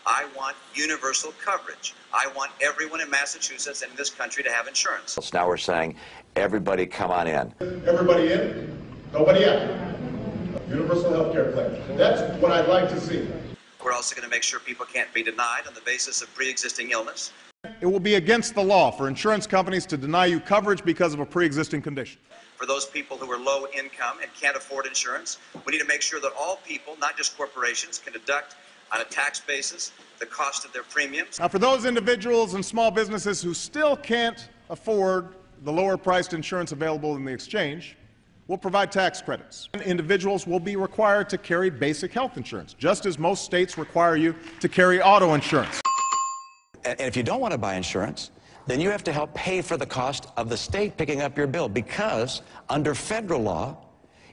I want universal coverage. I want everyone in Massachusetts and in this country to have insurance. Now we're saying, everybody come on in. Everybody in, nobody out. Universal health care plan. That's what I'd like to see. We're also going to make sure people can't be denied on the basis of pre-existing illness. It will be against the law for insurance companies to deny you coverage because of a pre-existing condition. For those people who are low income and can't afford insurance, we need to make sure that all people, not just corporations, can deduct on a tax basis the cost of their premiums. Now, for those individuals and small businesses who still can't afford the lower-priced insurance available in the exchange, we'll provide tax credits. Individuals will be required to carry basic health insurance, just as most states require you to carry auto insurance. And if you don't want to buy insurance, then you have to help pay for the cost of the state picking up your bill, because under federal law,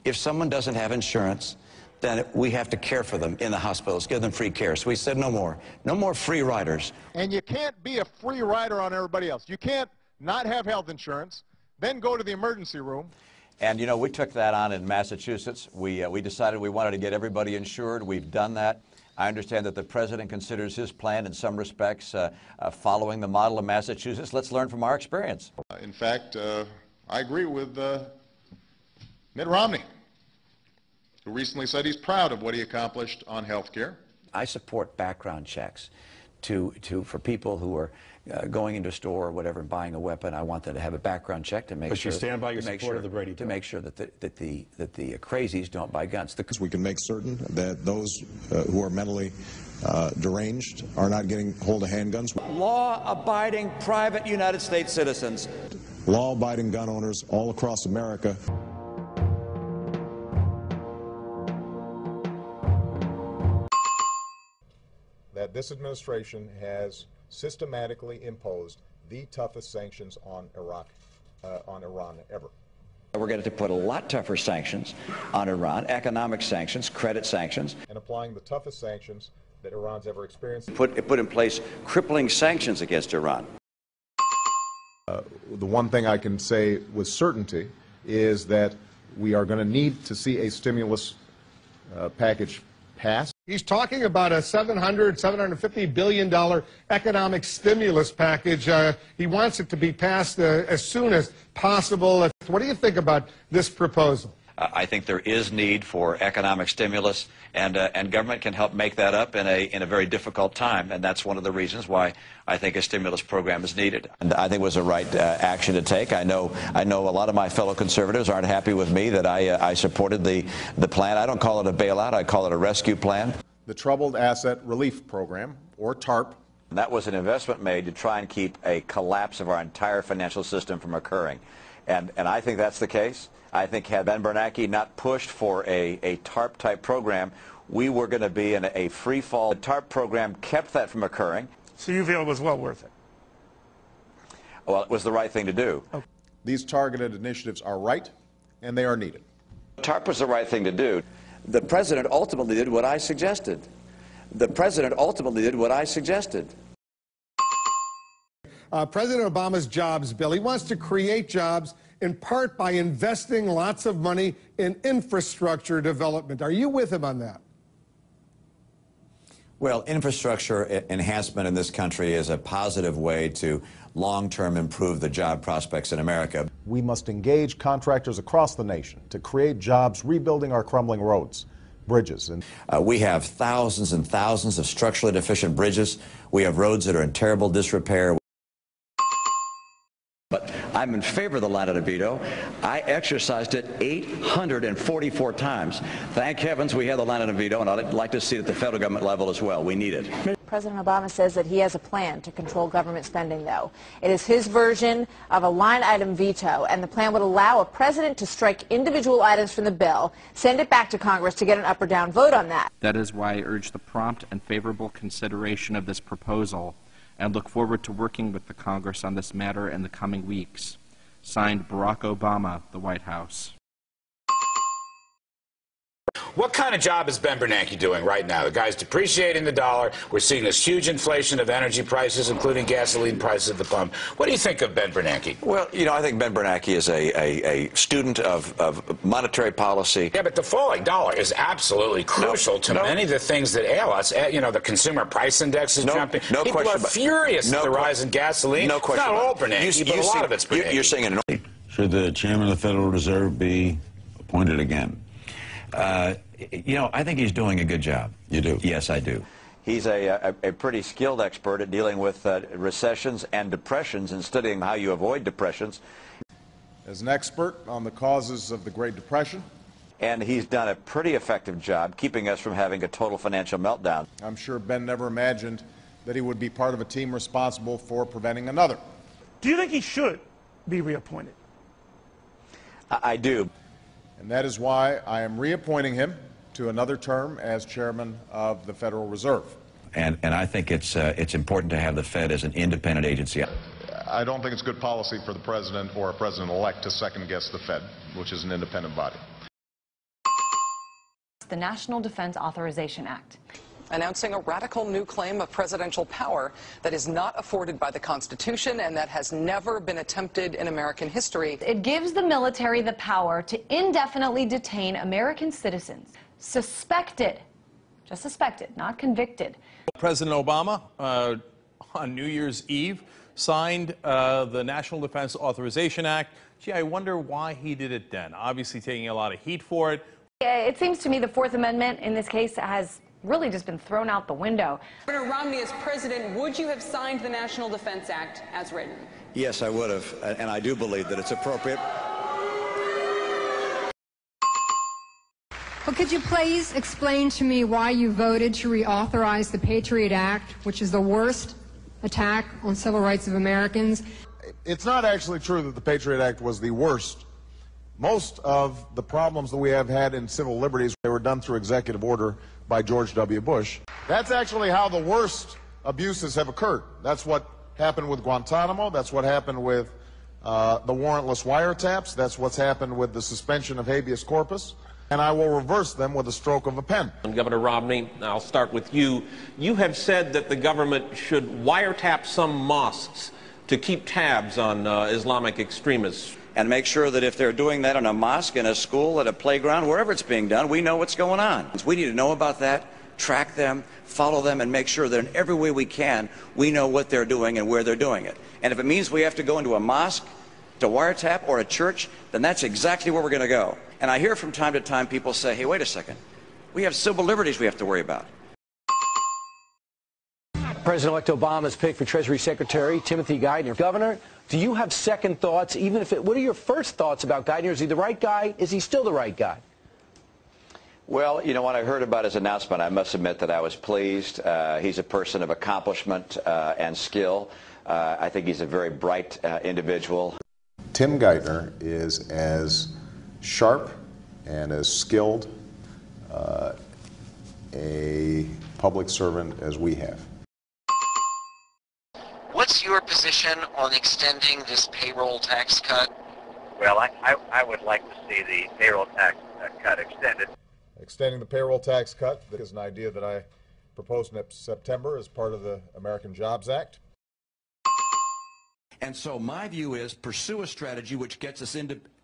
if someone doesn't have insurance, then we have to care for them in the hospitals, give them free care. So we said no more free riders. And you can't be a free rider on everybody else. You can't not have health insurance, then go to the emergency room. And, you know, we took that on in Massachusetts. We decided we wanted to get everybody insured. We've done that. I understand that the president considers his plan in some respects following the model of Massachusetts. Let's learn from our experience. In fact, I agree with Mitt Romney, who recently said he's proud of what he accomplished on health care. I support background checks for people who are going into a store or whatever, buying a weapon. I want them to have a background check to make but sure. But you stand by your support of the Brady to make sure that the crazies don't buy guns. We can make certain that those who are mentally deranged are not getting hold of handguns. Law-abiding private United States citizens. Law-abiding gun owners all across America. That this administration has systematically imposed the toughest sanctions on Iran ever. We're going to put a lot tougher sanctions on Iran, economic sanctions, credit sanctions. And applying the toughest sanctions that Iran's ever experienced. Put in place crippling sanctions against Iran. The one thing I can say with certainty is that we are going to need to see a stimulus package passed. He's talking about a $750 billion economic stimulus package. He wants it to be passed as soon as possible. What do you think about this proposal? I think there is need for economic stimulus, and government can help make that up in a very difficult time, and that's one of the reasons why I think a stimulus program is needed. And I think it was the right action to take. I know a lot of my fellow conservatives aren't happy with me that I supported the plan. I don't call it a bailout. I call it a rescue plan. The Troubled Asset Relief Program, or TARP. That was an investment made to try and keep a collapse of our entire financial system from occurring. And I think that's the case. I think had Ben Bernanke not pushed for a TARP-type program, we were going to be in a free fall. The TARP program kept that from occurring. So you feel it was well worth it? Well, it was the right thing to do. Okay. These targeted initiatives are right, and they are needed. TARP was the right thing to do. The president ultimately did what I suggested. The president ultimately did what I suggested. President Obama's jobs bill, he wants to create jobs in part by investing lots of money in infrastructure development. Are you with him on that? Well, infrastructure enhancement in this country is a positive way to long-term improve the job prospects in America. We must engage contractors across the nation to create jobs rebuilding our crumbling roads, bridges. And we have thousands and thousands of structurally deficient bridges. We have roads that are in terrible disrepair. But I'm in favor of the line item veto. I exercised it 844 times. Thank heavens we have the line item veto, and I'd like to see it at the federal government level as well. We need it. President Obama says that he has a plan to control government spending, though. It is his version of a line item veto, and the plan would allow a president to strike individual items from the bill, send it back to Congress to get an up or down vote on that. That is why I urge the prompt and favorable consideration of this proposal, and look forward to working with the Congress on this matter in the coming weeks. Signed, Barack Obama, the White House. What kind of job is Ben Bernanke doing right now? The guy's depreciating the dollar. We're seeing this huge inflation of energy prices, including gasoline prices at the pump. What do you think of Ben Bernanke? Well, you know, I think Ben Bernanke is a student of monetary policy. Yeah, but the falling dollar is absolutely crucial to many of the things that ail us. You know, the consumer price index is jumping. People are furious at the rise in gasoline. No question. It's not all Bernanke, but a lot of it's Bernanke. You're saying it. Should the chairman of the Federal Reserve be appointed again? You know, I think he's doing a good job. You do? Yes, I do. He's a pretty skilled expert at dealing with recessions and depressions and studying how you avoid depressions. As an expert on the causes of the Great Depression. And he's done a pretty effective job keeping us from having a total financial meltdown. I'm sure Ben never imagined that he would be part of a team responsible for preventing another. Do you think he should be reappointed? I do. And that is why I am reappointing him to another term as chairman of the Federal Reserve. And I think it's important to have the Fed as an independent agency. I don't think it's good policy for the president or a president-elect to second-guess the Fed, which is an independent body. The National Defense Authorization Act. Announcing a radical new claim of presidential power that is not afforded by the Constitution and that has never been attempted in American history. It gives the military the power to indefinitely detain American citizens suspected, just suspected, not convicted. President Obama, on New Year's Eve, signed the National Defense Authorization Act. Gee, I wonder why he did it then. Obviously taking a lot of heat for it. It seems to me the Fourth Amendment in this case has really just been thrown out the window. Governor Romney, as president, would you have signed the National Defense Act as written? Yes, I would have, and I do believe that it's appropriate. Well, could you please explain to me why you voted to reauthorize the Patriot Act, which is the worst attack on civil rights of Americans? It's not actually true that the Patriot Act was the worst. Most of the problems that we have had in civil liberties, they were done through executive order by George W. Bush. That's actually how the worst abuses have occurred. That's what happened with Guantanamo. That's what happened with the warrantless wiretaps. That's what's happened with the suspension of habeas corpus. And I will reverse them with a stroke of a pen. Governor Romney, I'll start with you. You have said that the government should wiretap some mosques to keep tabs on Islamic extremists. And make sure that if they're doing that in a mosque, in a school, at a playground, wherever it's being done, we know what's going on. We need to know about that, track them, follow them, and make sure that in every way we can, we know what they're doing and where they're doing it. And if it means we have to go into a mosque to wiretap or a church, then that's exactly where we're going to go. And I hear from time to time people say, hey, wait a second, we have civil liberties we have to worry about. President-elect Obama's pick for Treasury Secretary Timothy Geithner. Governor, do you have second thoughts? Even if what are your first thoughts about Geithner? Is he the right guy? Is he still the right guy? Well, you know, when I heard about his announcement, I must admit that I was pleased. He's a person of accomplishment and skill. I think he's a very bright individual. Tim Geithner is as sharp and as skilled a public servant as we have. What's your position on extending this payroll tax cut? Well, I would like to see the payroll tax cut extended. Extending the payroll tax cut is an idea that I proposed in September as part of the American Jobs Act. And so my view is pursue a strategy which gets us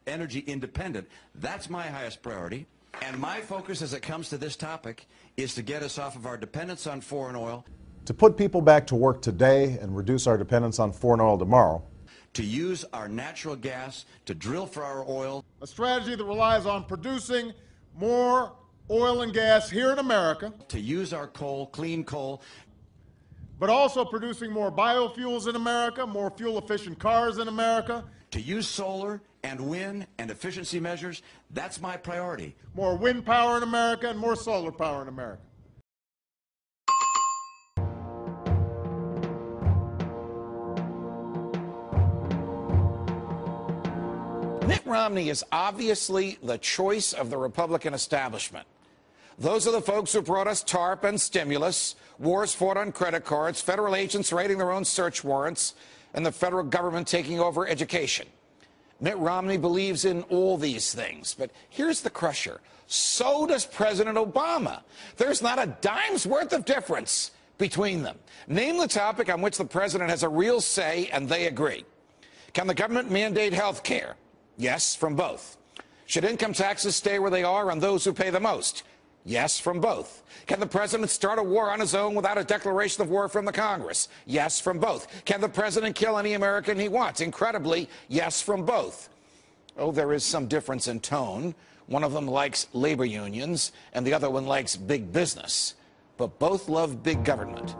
energy independent. That's my highest priority. And my focus as it comes to this topic is to get us off of our dependence on foreign oil. To put people back to work today and reduce our dependence on foreign oil tomorrow. To use our natural gas to drill for our oil. A strategy that relies on producing more oil and gas here in America. To use our coal, clean coal. But also producing more biofuels in America, more fuel-efficient cars in America. To use solar and wind and efficiency measures, that's my priority. More wind power in America and more solar power in America. Mitt Romney is obviously the choice of the Republican establishment. Those are the folks who brought us TARP and stimulus, wars fought on credit cards, federal agents writing their own search warrants, and the federal government taking over education. Mitt Romney believes in all these things, but here's the crusher. So does President Obama. There's not a dime's worth of difference between them. Name the topic on which the president has a real say and they agree. Can the government mandate health care? Yes, from both. Should income taxes stay where they are on those who pay the most? Yes, from both. Can the president start a war on his own without a declaration of war from the Congress? Yes, from both. Can the president kill any American he wants? Incredibly, yes, from both. Oh, there is some difference in tone. One of them likes labor unions, and the other one likes big business. But both love big government.